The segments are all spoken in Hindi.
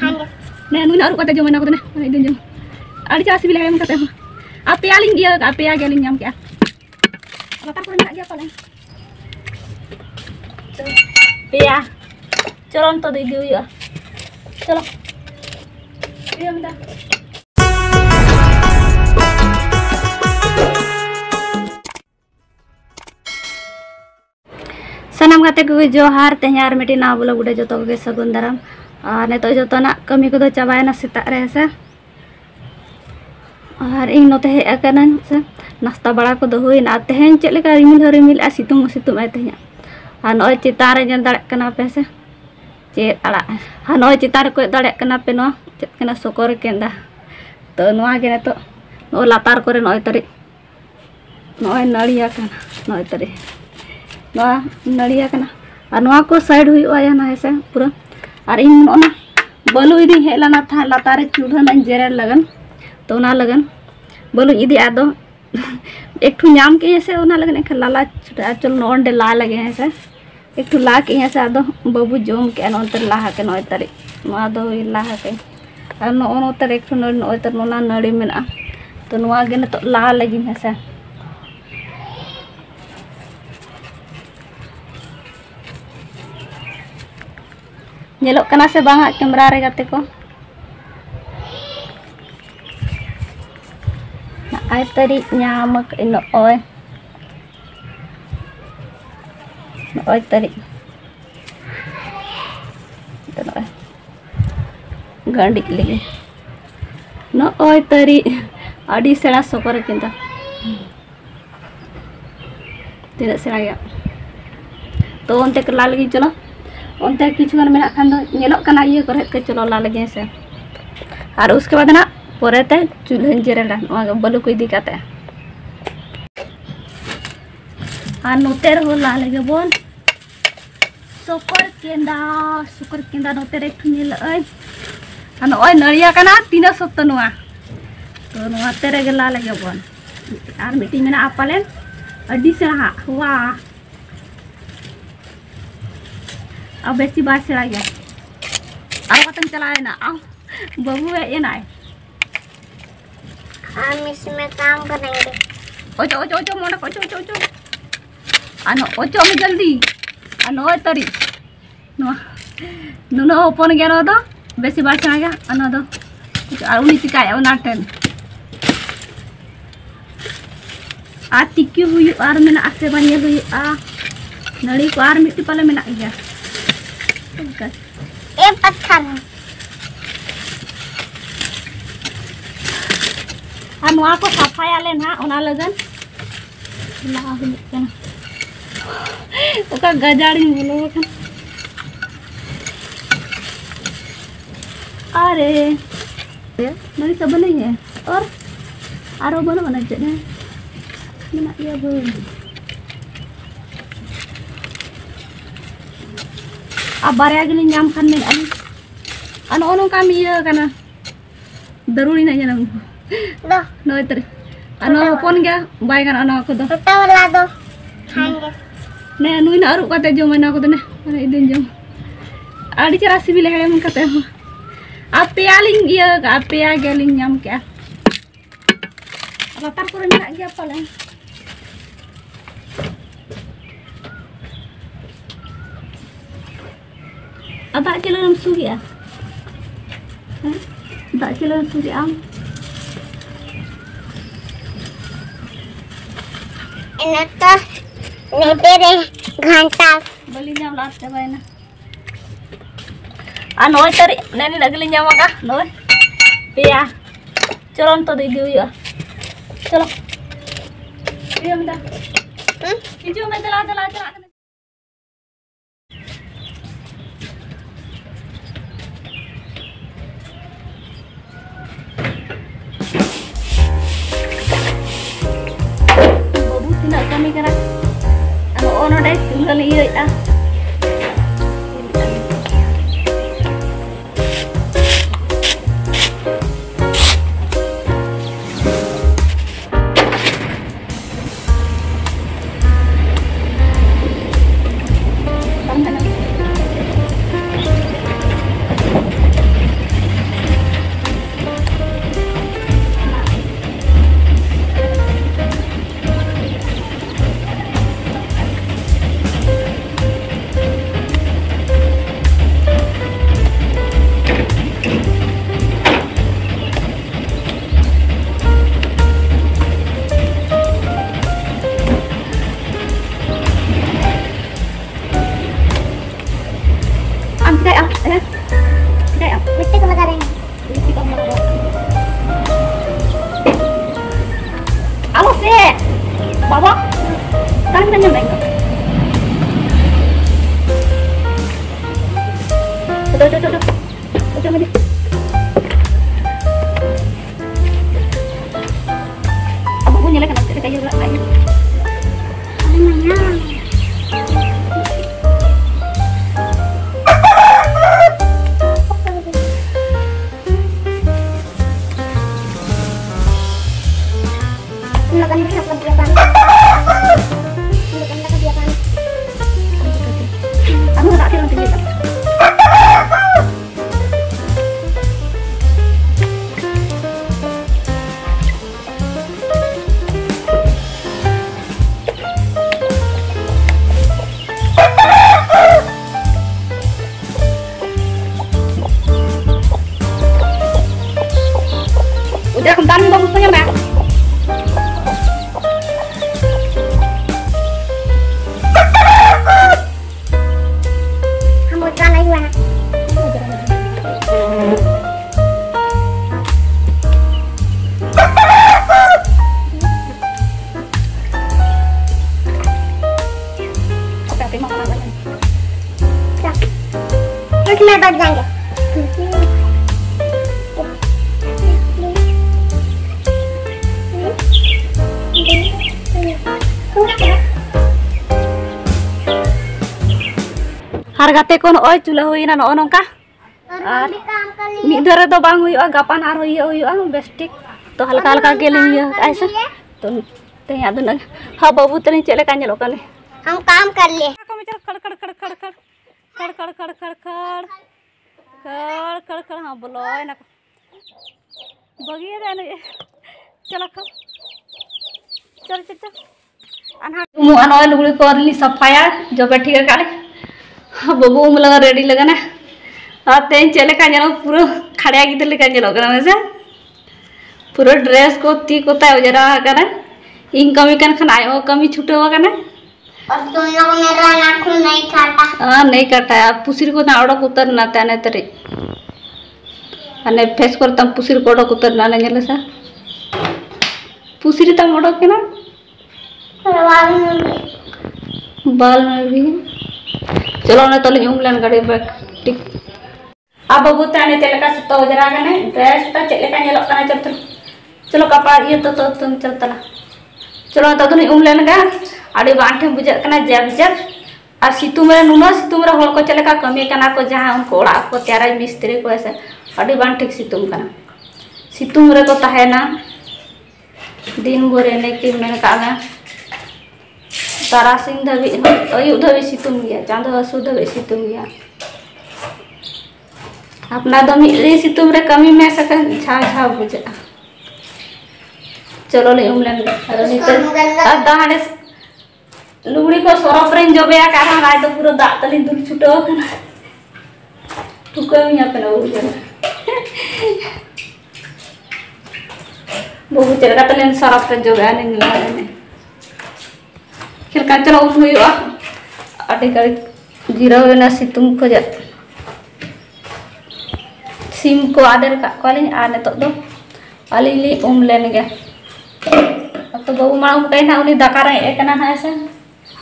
Nah, nu naruh kata zaman aku tuh nah itu jam. Ada cara sih bilang kata apa ya ling dia apa ya galing nyam kya. Apa kan nak dia apa lain? Pia. Colon to di dia. Colo. Iya bentar. Sanam kate ko johar tehnyar meti na bola gude joto ke sagun daram neto joto na kami ko do chabayna sita re se ar ing note he akanan se nasta bada ko do huin a tehen chet leka rimil a situng ay tehnya noi citare jan dalek kana pe se chet ala noi citare ko dalek kana pe no chet kana sokor kenda to no age neto no latar kore noi tari noi naliya kana noi tari no naliya kana anwa ko side hui aya na hese pura ar in ona balu idi hela na tha latare chulha na jere lagan to na lagan balu idi ado एक ठू नाम के ऐसे ओना लगन एक लाला चल नोंड ला लगे ऐसे एक ठू ला के ऐसे आदो बाबू जोम के नोंतर ला के नोय तरे मा दो ला के और नो नोतर एक ठू नोय तर नोना नड़ी मेना तो नोआ गे तो ला लगी ऐसे नेलो कना से बांगा कैमरा रे गाते को ai tadi nyamak ino oi tadi itu oi gandik lagi no oi tadi adi sera sokor kinta tidak seraya to onte ke lagi chalo onte kichu kan mena kan nyelok kana iye kore ke chalo la lagi se और उसके बाद ना पोरेते चूल्हन जेरेला बलु को दिखाते और नोतेर हो ला लगे बोन सुकर केंदा नोतेर एक ठुनील ओय अन ओय नरिया कना तीना सत्त नुआ तो नुआ तेरे गे ला लगे बोन और मीटिंग में आपालेन अड्डी से हुआ अब बेसी बात चला गया अब वतन चलाए ना आओ बबू है ये ना हम इसमें काम करेंगे ओचो ओचो ओचो मोना ओचो ओचो ओचो अनो ओचो में जल्दी अनो तरी नो नुनो ओपन गया नो दो बेसी बार चला गया अनो दो और उनी चिकाया उना टेन आ टिक्की हुई और मेना आसे बनिए हुई आ नड़ी को और मिट्टी पाले मेना गया ए पत्थर और नुआ को सफाया ले ना ओना लगन ला हुई कना ओका गजाड़ी बोलो कन अरे नहीं सब नहीं है और आरो बनो बना जने ना ये बो अब बारे गली नाम खान में अन ओनो काम ये कना जरूरी नहीं है दो नोय तरी अनो ओपन गया बाय गन अनो को दो तो वाला दो खाएंगे ने नुई ना अरु कते जो मना को दने अरे दिन जो आडी चरा सिबिल हेले मन कते हो आपे आलिंग ये आपे आ गेलिंग नाम क्या latar ko rin lagi pala ada jalan sugi ya ada jalan sugi am ini tuh netere घंटा beli nyam latte bayna anoy tari nani nagli nyamaga noy pia colon to di ya चलो ये हम दा किचु में चला babu tina kami kara ano ono dai tinggal iya ya Udah mandi. Abang punya lagi kan kayak juga kayak. Udah kentang bagusnya mbak. Rambutnya lagi mana? Oke, mau apa lagi? Terus mau bagian Harga teko no oi chula huina no nongka. Mid dhare do bang huyu gapan aro huyu bestik. To halka geling ya aisa. To te adu na ha babu tani chele ka nyelo kane. हम काम कर ले Kami chal kar ha boloi na. Bagi ya na. Chala ka. Chal. Anha mu anoi lugli ko arli safaya jobe ठीक kale. बाबू लगा रेडी लगा ना आते हैं चले का जानो पूरा खड़े की तरह का जानो करना वैसे पूरा ड्रेस को ती को ताय जरा करना इनकमी kan खाना आयो कमी छूटे हुआ करना और तुम लोग मेरा नाखून नहीं काटा हाँ नहीं काटा है पुसिर को ना औड़क उतर ना ताने तरी अने फेस कर तम पुसिर को औड़क उतर ना नहीं जले सा पुसिर तम औड़क के ना बाल में भी चलो ना तो उमलन गाड़ी बैग टिक अब बाबू ताने चले का सुतो जरा कने ड्रेस ता चले का नेलो कने चलो कपड़ा ये तो तुम चलता ना चलो तो तुम उमलन का आड़ी बांठे बुझा कना जब आ सितुम रे नुना सितुम रे होल को चले का कमी कना को जहां उनको ओड़ा को त्यारा मिस्त्री को ऐसे आड़ी बांठे सितुम कना सितुम रे को तहेना दिन भर ने की मेन कागा तारासिंग धबी अयुब धबी सितुम गया चांदो हसु धबी सितुम गया अपना दो मिली सितुम रे कमी में सकन छा बुझा चलो ले उमलन अरनी तो दाहने लुगड़ी को सरफ रेन जो बेया का रहा तो पूरा दाग तली दुल छुटो कना तुको मिया पे ना बुझा बहु चलका तले सरफ पे जो बेया ने लाने खिलका चलो हुआ अटे कड़ी जीरा ना सितुम को जा सिम को आदर का कॉलिंग आने तो दो अलीली लेने गया अब तो बाबू माँ उठे ना उन्हें दका रहे एक ना है ऐसे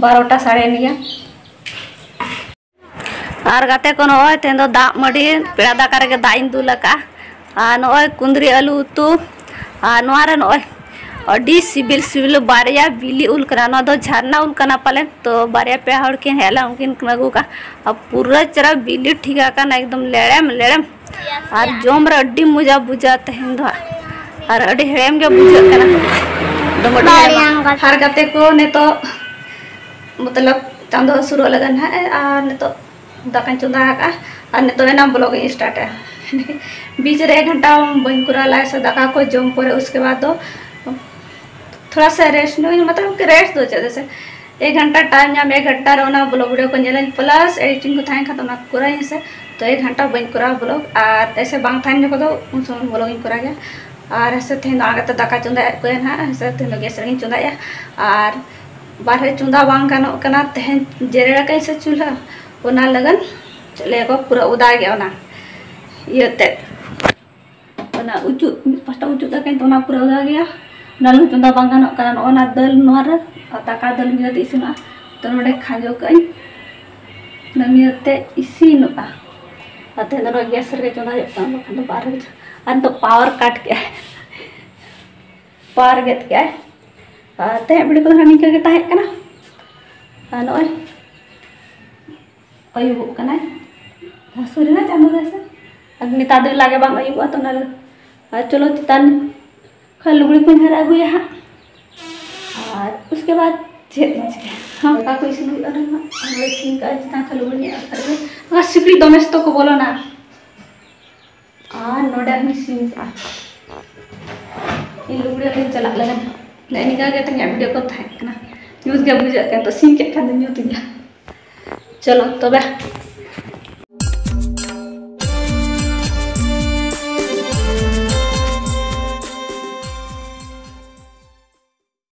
12टा साढ़े निया और गाते को नोय तें दो दाग मडी पेड़ा दका रे दाइन दुला का नोय कुंदरी आलू तू नोरे नोय अडी सिबिल बारिया बिली उल कना दो झरना उल कना पाले तो बारिया पे हड़ के हेला उनकिन नगु का अब पूरा चरा बिली ठीका का एकदम लेड़म और जोम रे अड्डी मुजा बुझा तहन दो और अडी हेड़म के बुझा कना दो हर गाते को ने तो मतलब चांदो शुरू लगन है और ने तो दका चुंदा का और ने तो ना ब्लॉग स्टार्ट है बीच रे 1 घंटा बन कुरा ला से दका को जोम करे उसके बाद तो थोड़ा सा रेस्ट नहीं मतलब कि रेस्ट दो जैसे 1 घंटा टाइम या 1 घंटा रोना ब्लॉग वीडियो को नेलन प्लस एडिटिंग को थाइन खतम करा से तो 1 घंटा बन करा ब्लॉग और ऐसे बांग थाइन जो को उन समय ब्लॉगिंग करा गया और ऐसे थे आगे तो दाका चुंदा को ना ऐसे थे गैस रे चुंदा और बाहर चुंदा बांग गानो कना तहन जेरेड़ा कैसे चूल्हा ओना लगन चले को पूरा उदा गया ना ये ते ओना उचु पास्ता उचु तक तो ना पूरा उदा गया नालू चुंदा बांग गानो कना ओना दल नोर दाका दल मिलते इसिना तो नोडे खाजो कई नमियते इसिनुआ तेहन दो गैस रे चंदा हो बार तो पावर काट के पावर गेट के तेहन वीडियो को निका के ताहे कना नय अयुब कना हसुरना चांदो जैसे अब निता दे लागे बांग अयुब तो ना चलो चितान खा लुगड़ी को हर अगुया हाँ और उसके बाद हाँ का कोई सिंह का चितान खा लुगड़ी सिकड़ी दमेस तो को बोलो ना नोडा में सिंह इन लुगड़ी चला लगन निका के तंग वीडियो को थाहे न्यूज़ के बुझा तो सिंह के खान न्यूज़ चलो तबे